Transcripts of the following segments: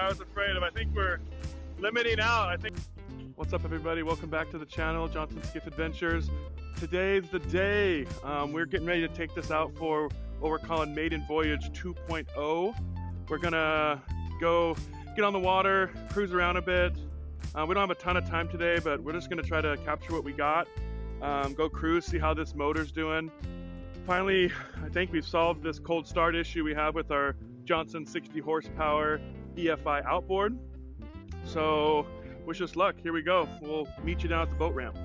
I was afraid of. I think we're limiting out. What's up, everybody? Welcome back to the channel, Johnson Skiff Adventures. Today's the day. We're getting ready to take this out for what we're calling Maiden Voyage 2.0. We're gonna go get on the water, cruise around a bit. We don't have a ton of time today, but we're just gonna try to capture what we got. Go cruise, see how this motor's doing. Finally, I think we've solved this cold start issue we have with our Johnson 60 horsepower EFI outboard. So wish us luck. Here we go. We'll meet you down at the boat ramp.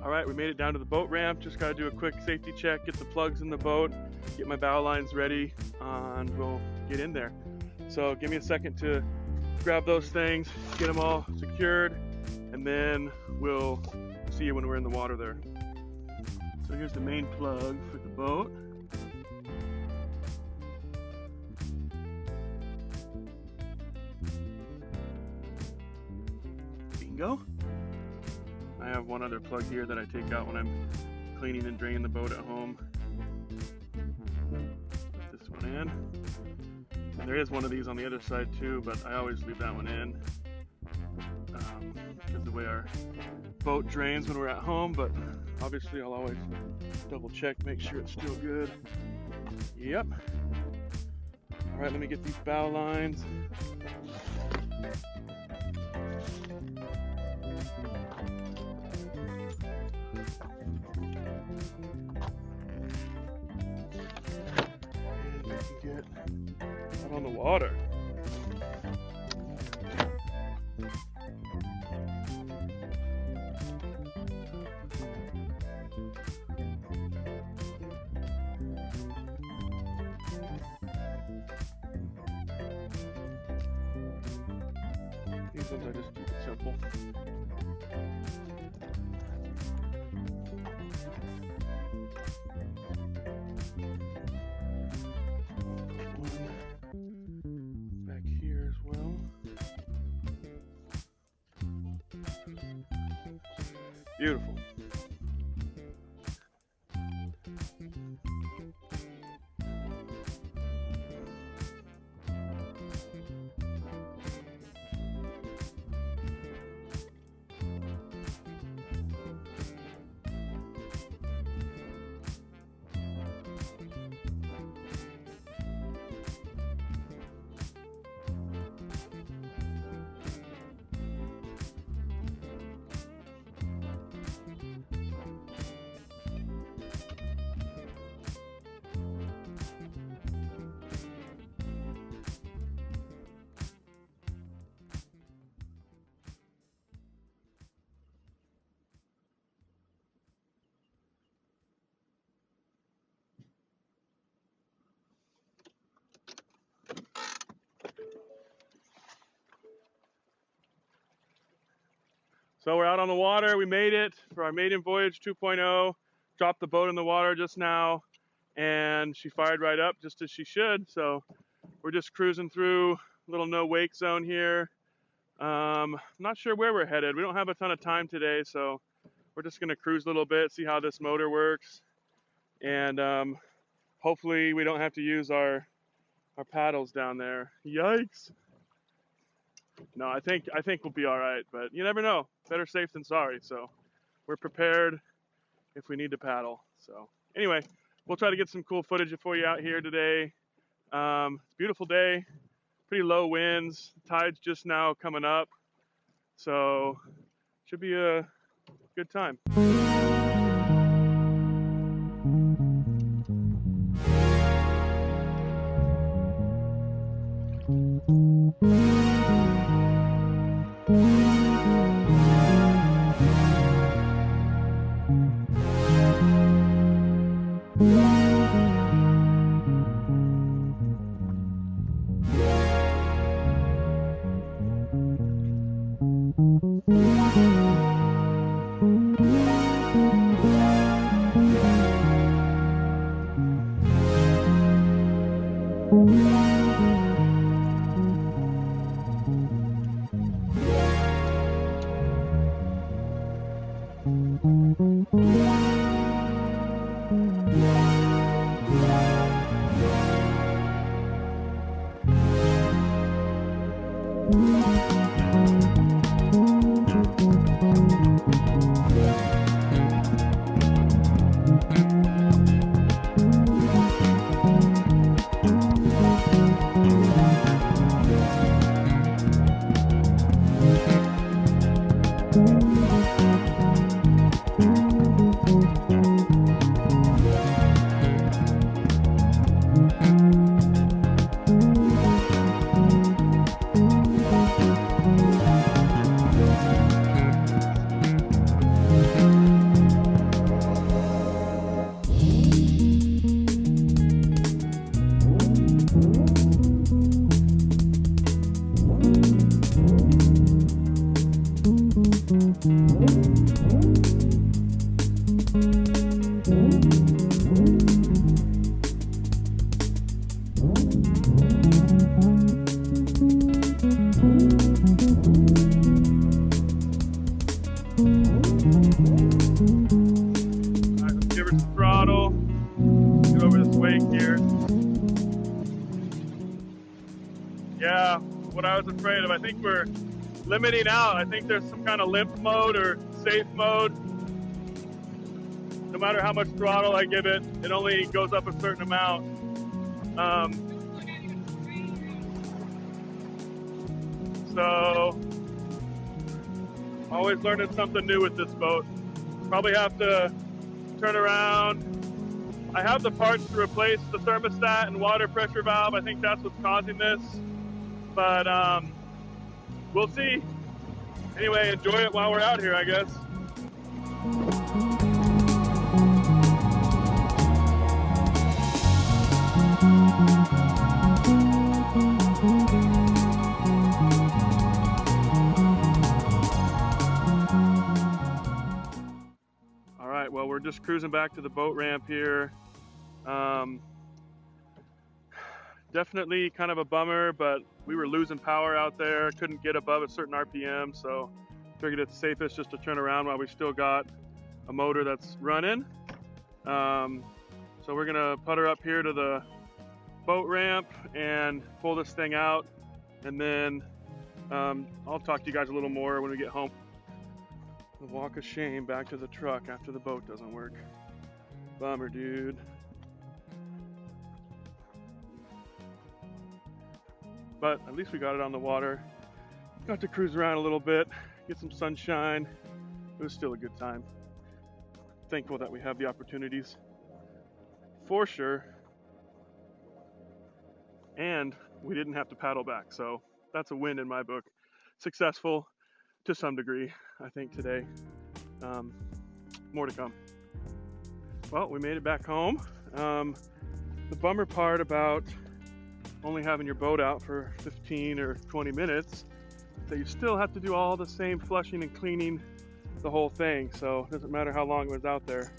All right, we made it down to the boat ramp. Just gotta do a quick safety check, get the plugs in the boat, get my bow lines ready, and we'll get in there. So give me a second to grab those things, get them all secured, and then we'll see you when we're in the water there. So here's the main plug for the boat. Bingo. I have one other plug here that I take out when I'm cleaning and draining the boat at home. Put this one in. And there is one of these on the other side too, but I always leave that one in because the way our boat drains when we're at home, but obviously I'll always double check, make sure it's still good. Yep. All right, let me get these bow lines. And we can get out on the water. These ones I just keep it simple. One back here as well. Beautiful. So we're out on the water. We made it for our Maiden Voyage 2.0. Dropped the boat in the water just now, and she fired right up just as she should. So we're just cruising through a little no wake zone here. Not sure where we're headed. We don't have a ton of time today, so we're just gonna cruise a little bit, see how this motor works, and hopefully we don't have to use our paddles down there. Yikes! No, I think we'll be all right, but you never know. Better safe than sorry. So we're prepared if we need to paddle. So anyway, we'll try to get some cool footage for you out here today. It's a beautiful day, pretty low winds. Tide's just now coming up, so should be a good time. over this wake here. Yeah, what I was afraid of. I think we're limiting out. I think there's some kind of limp mode or safe mode. No matter how much throttle I give it, it only goes up a certain amount. So, always learning something new with this boat. Probably have to turn around. I have the parts to replace the thermostat and water pressure valve. I think that's what's causing this. But we'll see. Anyway, enjoy it while we're out here, I guess. All right, well, we're just cruising back to the boat ramp here. Definitely kind of a bummer, but we were losing power out there. Couldn't get above a certain RPM, so figured it's safest just to turn around while we still got a motor that's running. So we're gonna putter up here to the boat ramp and pull this thing out, and then I'll talk to you guys a little more when we get home. The walk of shame back to the truck after the boat doesn't work. Bummer, dude. But at least we got it on the water. Got to cruise around a little bit, get some sunshine. It was still a good time. Thankful that we have the opportunities, for sure. And we didn't have to paddle back, so that's a win in my book. Successful to some degree, I think, today. More to come. Well, we made it back home. The bummer part about only having your boat out for 15 or 20 minutes, that you still have to do all the same flushing and cleaning the whole thing, so it doesn't matter how long it was out there.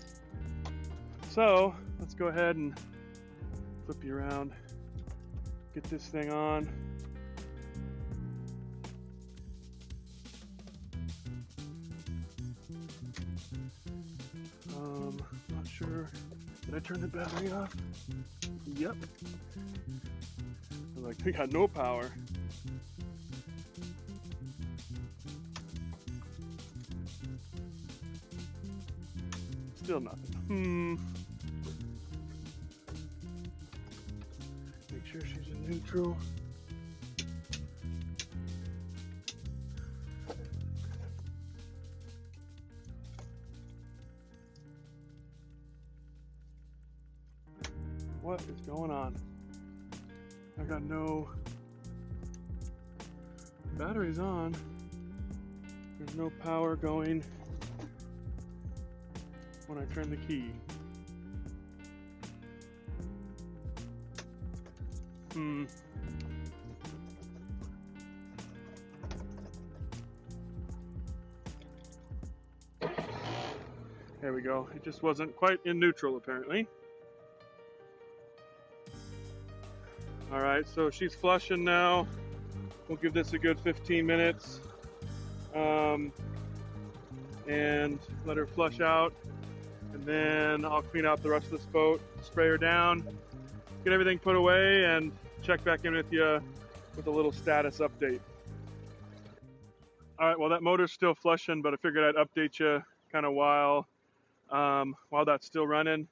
So let's go ahead and flip you around, get this thing on. Not sure, did I turn the battery off? Yep. Like, we got no power. Still nothing. Make sure she's in neutral. What is going on? I got no batteries on. There's no power going when I turn the key. There we go. It just wasn't quite in neutral, apparently. All right, so she's flushing now. We'll give this a good 15 minutes and let her flush out. And then I'll clean out the rest of this boat, spray her down, get everything put away, and check back in with you with a little status update. All right, well, that motor's still flushing, but I figured I'd update you kind of while that's still running.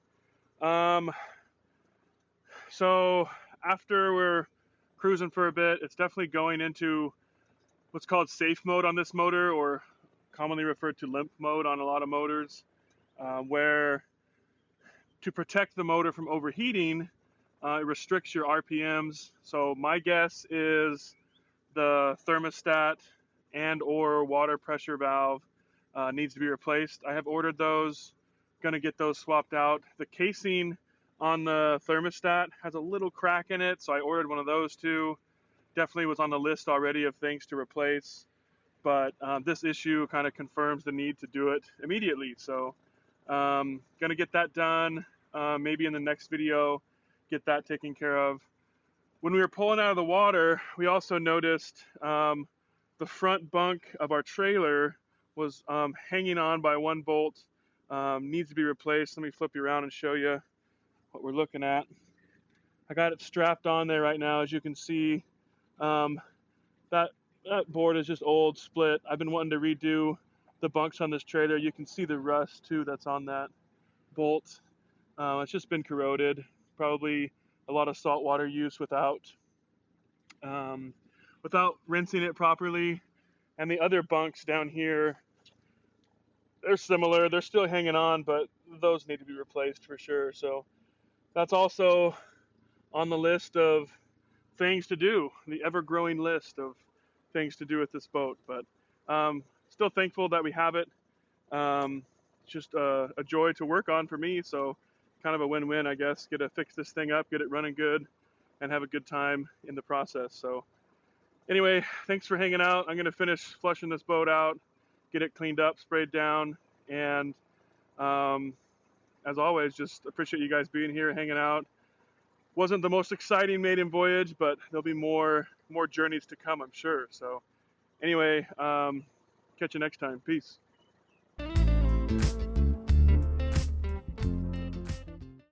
So after we're cruising for a bit, it's definitely going into what's called safe mode on this motor, or commonly referred to limp mode on a lot of motors, where to protect the motor from overheating, it restricts your RPMs. So my guess is the thermostat and or water pressure valve needs to be replaced. I have ordered those, gonna get those swapped out. The casing on the thermostat has a little crack in it, so I ordered one of those too. Definitely was on the list already of things to replace, but this issue kind of confirms the need to do it immediately. So gonna get that done, maybe in the next video, get that taken care of. When we were pulling out of the water, we also noticed the front bunk of our trailer was hanging on by one bolt, needs to be replaced. Let me flip you around and show you. what we're looking at. I got it strapped on there right now, as you can see. Um, that board is just old, split. I've been wanting to redo the bunks on this trailer. You can see the rust too that's on that bolt. It's just been corroded. Probably a lot of salt water use um, without rinsing it properly. And the other bunks down here, they're similar. They're still hanging on, but those need to be replaced for sure. So that's also on the list of things to do, the ever-growing list of things to do with this boat. But still thankful that we have it. It's just a joy to work on for me. So kind of a win-win, I guess. Get to fix this thing up, get it running good, and have a good time in the process. So anyway, thanks for hanging out. I'm going to finish flushing this boat out, get it cleaned up, sprayed down, and as always, just appreciate you guys being here, hanging out. Wasn't the most exciting maiden voyage, but there'll be more journeys to come, I'm sure. So anyway, catch you next time. Peace.